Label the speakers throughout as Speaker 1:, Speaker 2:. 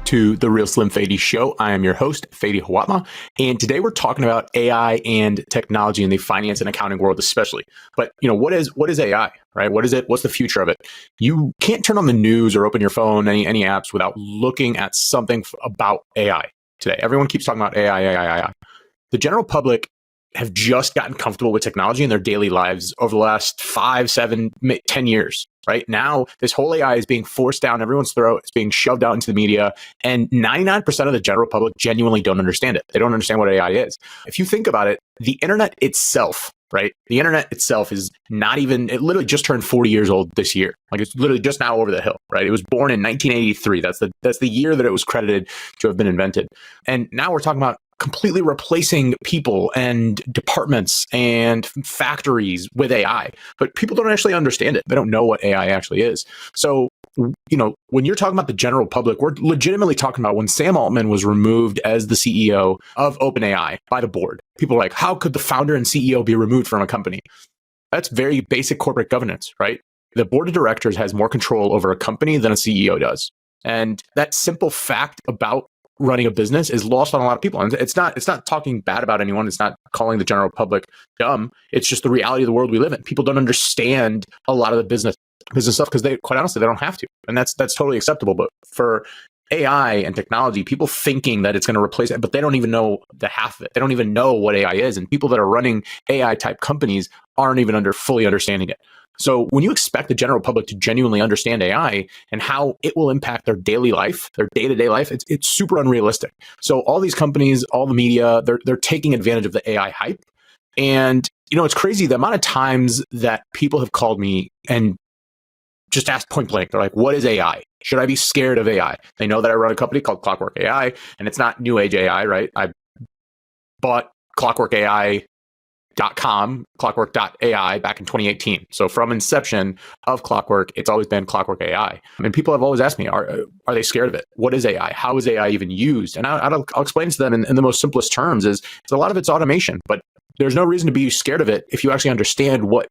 Speaker 1: to the Real Slim Fady Show. I am your host, Fady Hawatma, and today we're talking about AI and technology in the finance and accounting world, especially. But what is AI, right? What is it? What's the future of it? You can't turn on the news or open your phone, any apps, without looking at something about AI today. Everyone keeps talking about AI. The general public have just gotten comfortable with technology in their daily lives over the last 5, 7, 10 years. Right now, this whole AI is being forced down everyone's throat. It's being shoved out into the media, and 99% of the general public genuinely don't understand it. They don't understand what AI is. If you think about it, the internet itself, right? The internet itself is not even, it literally just turned 40 years old this year. Like, it's literally just now over the hill, right? It was born in 1983. That's the year that it was credited to have been invented. And now we're talking about completely replacing people and departments and factories with AI. But people don't actually understand it. They don't know what AI actually is. So, when you're talking about the general public, we're legitimately talking about when Sam Altman was removed as the CEO of OpenAI by the board. People are like, how could the founder and CEO be removed from a company? That's very basic corporate governance, right? The board of directors has more control over a company than a CEO does. And that simple fact about running a business is lost on a lot of people. And it's not talking bad about anyone. It's not calling the general public dumb. It's just the reality of the world we live in. People don't understand a lot of the business stuff because quite honestly, they don't have to. And that's totally acceptable. But for AI and technology, people thinking that it's going to replace it, but they don't even know the half of it. They don't even know what AI is. And people that are running AI type companies aren't even fully understanding it. So when you expect the general public to genuinely understand AI and how it will impact their daily life, their day-to-day life, it's super unrealistic. So all these companies, all the media, they're taking advantage of the AI hype. And it's crazy the amount of times that people have called me and just asked point blank. They're like, what is AI? Should I be scared of AI? They know that I run a company called Clockwork AI, and it's not new age AI, right? I bought clockworkai.com, clockwork.ai back in 2018. So from inception of Clockwork, it's always been Clockwork AI. And people have always asked me, are they scared of it? What is AI? How is AI even used? And I'll explain to them in the most simplest terms is a lot of it's automation, but there's no reason to be scared of it if you actually understand what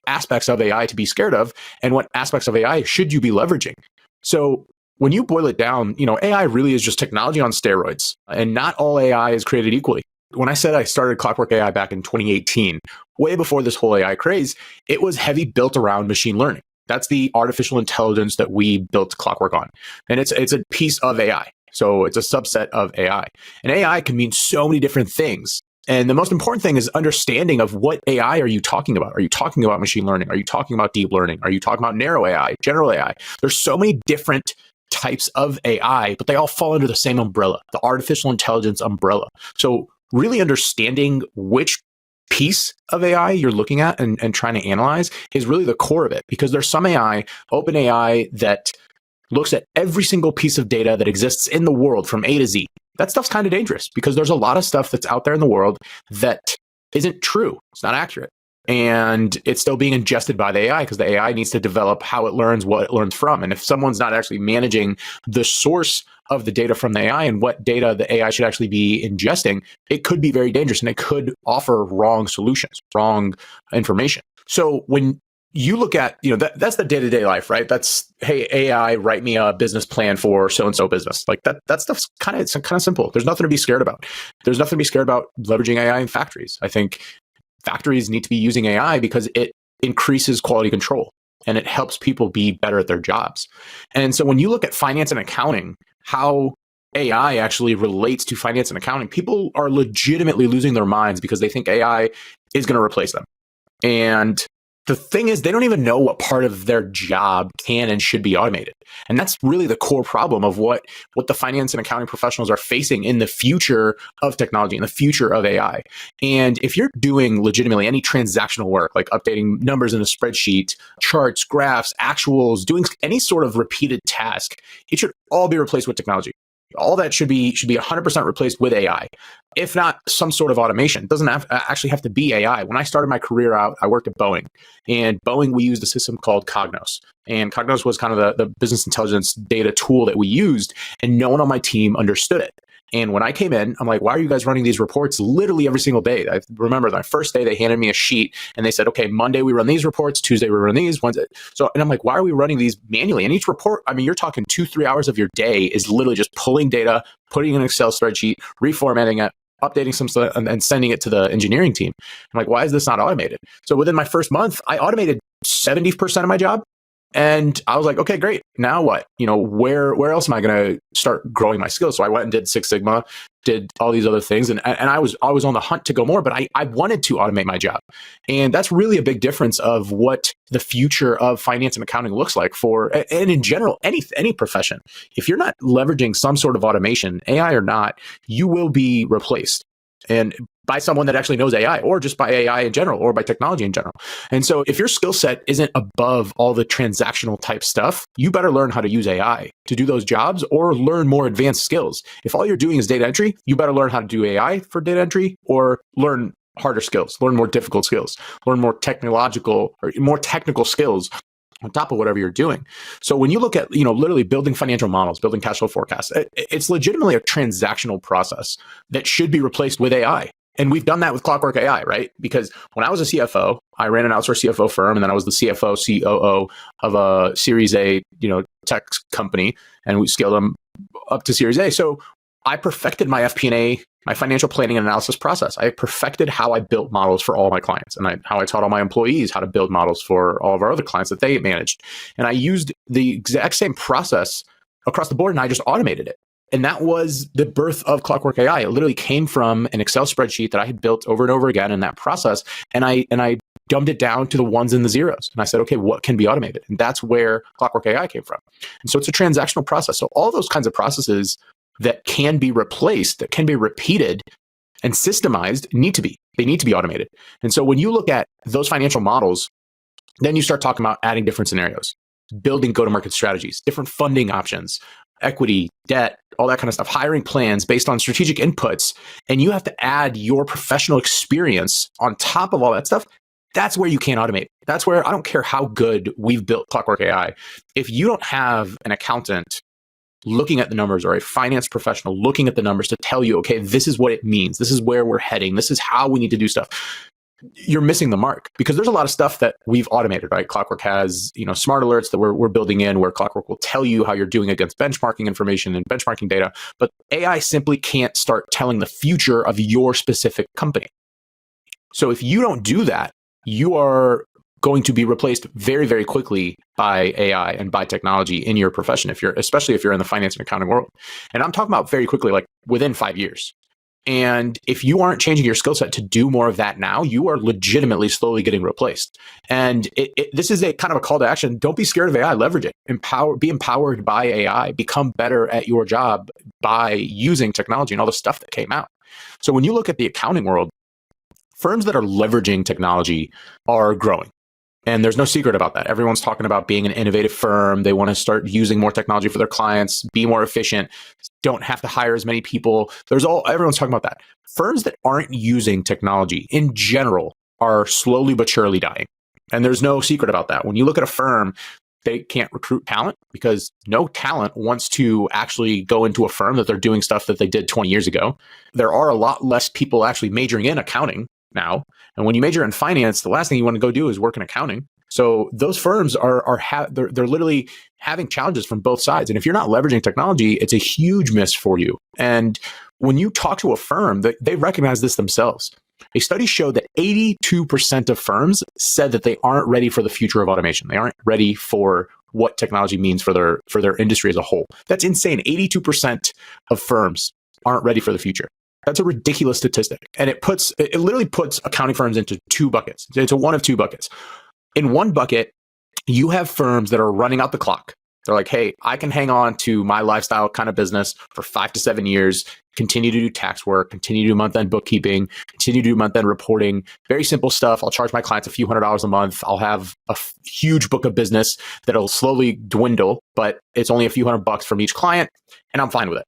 Speaker 1: aspects of AI to be scared of and what aspects of AI should you be leveraging. So when you boil it down, AI really is just technology on steroids, and not all AI is created equally. When I said I started Clockwork AI back in 2018, way before this whole AI craze, it was heavy built around machine learning. That's the artificial intelligence that we built Clockwork on. And it's a piece of AI. So it's a subset of AI. And AI can mean so many different things. And the most important thing is understanding of what AI are you talking about? Are you talking about machine learning? Are you talking about deep learning? Are you talking about narrow AI, general AI? There's so many different types of AI, but they all fall under the same umbrella, the artificial intelligence umbrella. So really understanding which piece of AI you're looking at and trying to analyze is really the core of it, because there's some AI, OpenAI, that looks at every single piece of data that exists in the world from A to Z. That stuff's kind of dangerous because there's a lot of stuff that's out there in the world that isn't true. It's not accurate. And it's still being ingested by the AI because the AI needs to develop how it learns, what it learns from. And if someone's not actually managing the source of the data from the AI and what data the AI should actually be ingesting, it could be very dangerous and it could offer wrong solutions, wrong information. So when you look at, that's the day-to-day life, right? That's, hey, AI, write me a business plan for so-and-so business. Like that stuff's kind of simple. There's nothing to be scared about. There's nothing to be scared about leveraging AI in factories. I think factories need to be using AI because it increases quality control and it helps people be better at their jobs. And so when you look at finance and accounting, how AI actually relates to finance and accounting, people are legitimately losing their minds because they think AI is going to replace them. And the thing is, they don't even know what part of their job can and should be automated. And that's really the core problem of what the finance and accounting professionals are facing in the future of technology, in the future of AI. And if you're doing legitimately any transactional work, like updating numbers in a spreadsheet, charts, graphs, actuals, doing any sort of repeated task, it should all be replaced with technology. All that should be 100% replaced with AI, if not some sort of automation. It doesn't actually have to be AI. When I started my career out, I worked at Boeing. And Boeing, we used a system called Cognos. And Cognos was kind of the business intelligence data tool that we used. And no one on my team understood it. And when I came in, I'm like, why are you guys running these reports literally every single day? I remember my first day, they handed me a sheet and they said, okay, Monday we run these reports, Tuesday we run these, Wednesday. So, and I'm like, why are we running these manually? And each report, I mean, you're talking 2-3 hours of your day is literally just pulling data, putting in an Excel spreadsheet, reformatting it, updating some stuff, and sending it to the engineering team. I'm like, why is this not automated? So within my first month, I automated 70% of my job. And I was like, okay, great. Now what? Where else am I going to start growing my skills? So I went and did Six Sigma, did all these other things. And I was always on the hunt to go more, but I wanted to automate my job. And that's really a big difference of what the future of finance and accounting looks like and in general, any profession. If you're not leveraging some sort of automation, AI or not, you will be replaced. And by someone that actually knows AI, or just by AI in general, or by technology in general. And so if your skill set isn't above all the transactional type stuff, you better learn how to use AI to do those jobs or learn more advanced skills. If all you're doing is data entry, you better learn how to do AI for data entry or learn harder skills, learn more difficult skills, learn more technological or more technical skills on top of whatever you're doing. So when you look at, literally building financial models, building cash flow forecasts, it's legitimately a transactional process that should be replaced with AI. And we've done that with Clockwork AI, right? Because when I was a CFO, I ran an outsourced CFO firm, and then I was the CFO, COO of a Series A, tech company, and we scaled them up to Series A. So I perfected my FP&A, my financial planning and analysis process. I perfected how I built models for all my clients, and how I taught all my employees how to build models for all of our other clients that they managed. And I used the exact same process across the board, and I just automated it. And that was the birth of Clockwork AI. It literally came from an Excel spreadsheet that I had built over and over again in that process. And I dumbed it down to the ones and the zeros. And I said, okay, what can be automated? And that's where Clockwork AI came from. And so it's a transactional process. So all those kinds of processes that can be replaced, that can be repeated and systemized, they need to be automated. And so when you look at those financial models, then you start talking about adding different scenarios, building go-to-market strategies, different funding options, equity, debt, all that kind of stuff, hiring plans based on strategic inputs. And you have to add your professional experience on top of all that stuff. That's where you can't automate. That's where I don't care how good we've built Clockwork AI. If you don't have an accountant looking at the numbers or a finance professional looking at the numbers to tell you, okay, this is what it means. This is where we're heading. This is how we need to do stuff. You're missing the mark, because there's a lot of stuff that we've automated, right? Clockwork has, smart alerts that we're building in, where Clockwork will tell you how you're doing against benchmarking information and benchmarking data. But AI simply can't start telling the future of your specific company. So if you don't do that, you are going to be replaced very, very quickly by AI and by technology in your profession, especially if you're in the finance and accounting world. And I'm talking about very quickly, like within 5 years. And if you aren't changing your skill set to do more of that now, you are legitimately slowly getting replaced. And this is a kind of a call to action. Don't be scared of AI. Leverage it. Be empowered by AI. Become better at your job by using technology and all the stuff that came out. So when you look at the accounting world, firms that are leveraging technology are growing. And there's no secret about that. Everyone's talking about being an innovative firm. They want to start using more technology for their clients, be more efficient, don't have to hire as many people. Everyone's talking about that. Firms that aren't using technology in general are slowly but surely dying. And there's no secret about that. When you look at a firm, they can't recruit talent because no talent wants to actually go into a firm that they're doing stuff that they did 20 years ago. There are a lot less people actually majoring in accounting now. And when you major in finance, the last thing you want to go do is work in accounting. So those firms they're literally having challenges from both sides. And if you're not leveraging technology, it's a huge miss for you. And when you talk to a firm, they recognize this themselves. A study showed that 82% of firms said that they aren't ready for the future of automation. They aren't ready for what technology means for their industry as a whole. That's insane. 82% of firms aren't ready for the future. That's a ridiculous statistic. And it literally puts accounting firms into two buckets. It's one of two buckets. In one bucket, you have firms that are running out the clock. They're like, hey, I can hang on to my lifestyle kind of business for 5 to 7 years, continue to do tax work, continue to do month-end bookkeeping, continue to do month-end reporting, very simple stuff. I'll charge my clients a few $100s a month. I'll have a huge book of business that'll slowly dwindle, but it's only a few $100 from each client, and I'm fine with it.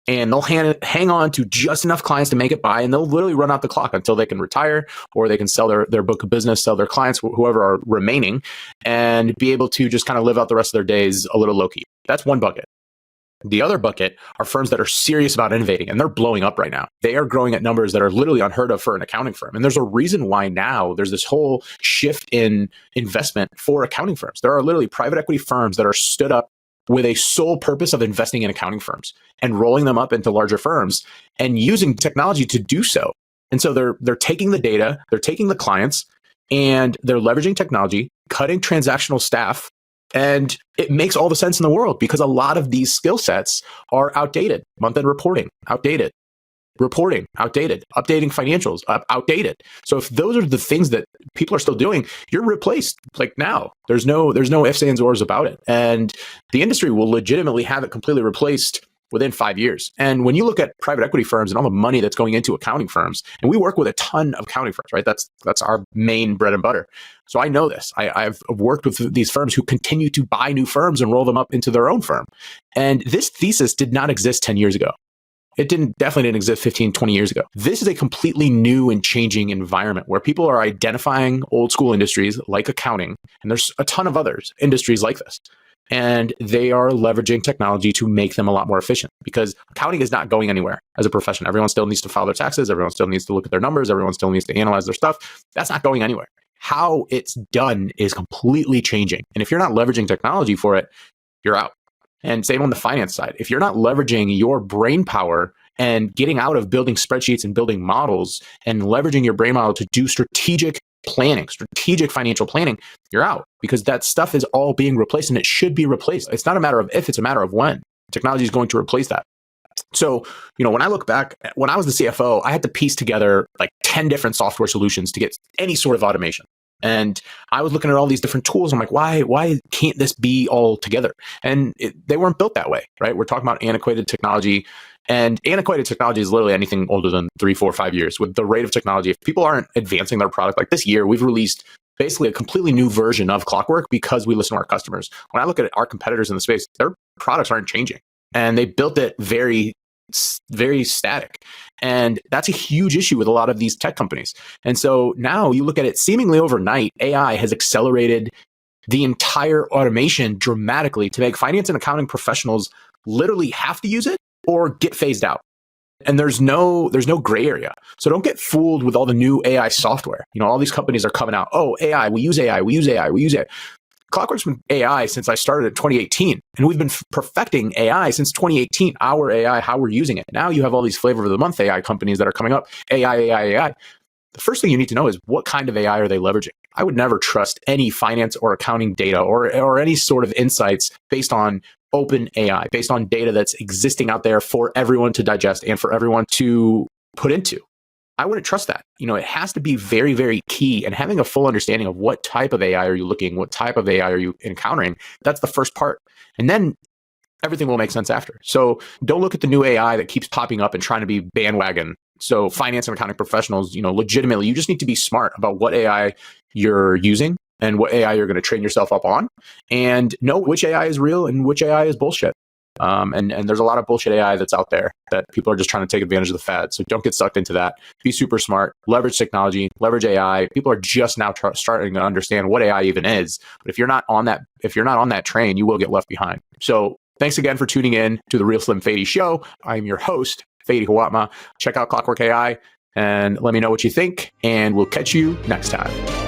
Speaker 1: And they'll hang on to just enough clients to make it by, and they'll literally run out the clock until they can retire, or they can sell their book of business, sell their clients, whoever are remaining, and be able to just kind of live out the rest of their days a little low-key. That's one bucket. The other bucket are firms that are serious about innovating, and they're blowing up right now. They are growing at numbers that are literally unheard of for an accounting firm. And there's a reason why now there's this whole shift in investment for accounting firms. There are literally private equity firms that are stood up with a sole purpose of investing in accounting firms and rolling them up into larger firms and using technology to do so. And so they're taking the data, they're taking the clients, and they're leveraging technology, cutting transactional staff. And it makes all the sense in the world because a lot of these skill sets are outdated. Month-end reporting, outdated. Reporting, outdated. Updating financials, outdated. So if those are the things that people are still doing, you're replaced like now. There's no ifs, ands, ors about it. And the industry will legitimately have it completely replaced within 5 years. And when you look at private equity firms and all the money that's going into accounting firms, and we work with a ton of accounting firms, right? That's our main bread and butter. So I know this. I've worked with these firms who continue to buy new firms and roll them up into their own firm. And this thesis did not exist 10 years ago. It definitely didn't exist 15, 20 years ago. This is a completely new and changing environment where people are identifying old school industries like accounting, and there's a ton of others industries like this. And they are leveraging technology to make them a lot more efficient because accounting is not going anywhere as a profession. Everyone still needs to file their taxes. Everyone still needs to look at their numbers. Everyone still needs to analyze their stuff. That's not going anywhere. How it's done is completely changing. And if you're not leveraging technology for it, you're out. And same on the finance side. If you're not leveraging your brain power and getting out of building spreadsheets and building models and leveraging your brain model to do strategic planning, strategic financial planning, you're out because that stuff is all being replaced and it should be replaced. It's not a matter of if, it's a matter of when. Technology is going to replace that. So, when I look back, when I was the CFO, I had to piece together like 10 different software solutions to get any sort of automation. And I was looking at all these different tools. I'm like, why can't this be all together? And they weren't built that way, right? We're talking about antiquated technology. And antiquated technology is literally anything older than 3, 4, 5 years. With the rate of technology, if people aren't advancing their product, like this year, we've released basically a completely new version of Clockwork because we listen to our customers. When I look at our competitors in the space, their products aren't changing. And they built it very static. And that's a huge issue with a lot of these tech companies. And so now you look at it seemingly overnight, AI has accelerated the entire automation dramatically to make finance and accounting professionals literally have to use it or get phased out. And there's no gray area. So don't get fooled with all the new AI software. All these companies are coming out, oh, AI, we use AI, we use AI, we use AI. Clockwork's been AI since I started in 2018, and we've been perfecting AI since 2018, our AI, how we're using it. Now you have all these flavor of the month AI companies that are coming up, AI. The first thing you need to know is what kind of AI are they leveraging? I would never trust any finance or accounting data or any sort of insights based on open AI, based on data that's existing out there for everyone to digest and for everyone to put into. I wouldn't trust that. It has to be very, very key. And having a full understanding of what type of AI are you looking, what type of AI are you encountering, that's the first part. And then everything will make sense after. So don't look at the new AI that keeps popping up and trying to be bandwagon. So finance and accounting professionals, legitimately, you just need to be smart about what AI you're using and what AI you're going to train yourself up on and know which AI is real and which AI is bullshit. And there's a lot of bullshit AI that's out there that people are just trying to take advantage of the fad. So don't get sucked into that. Be super smart, leverage technology, leverage AI. People are just now starting to understand what AI even is. But if you're not on that train, you will get left behind. So thanks again for tuning in to the Real Slim Fady Show. I'm your host, Fady Hawatma. Check out Clockwork AI and let me know what you think. And we'll catch you next time.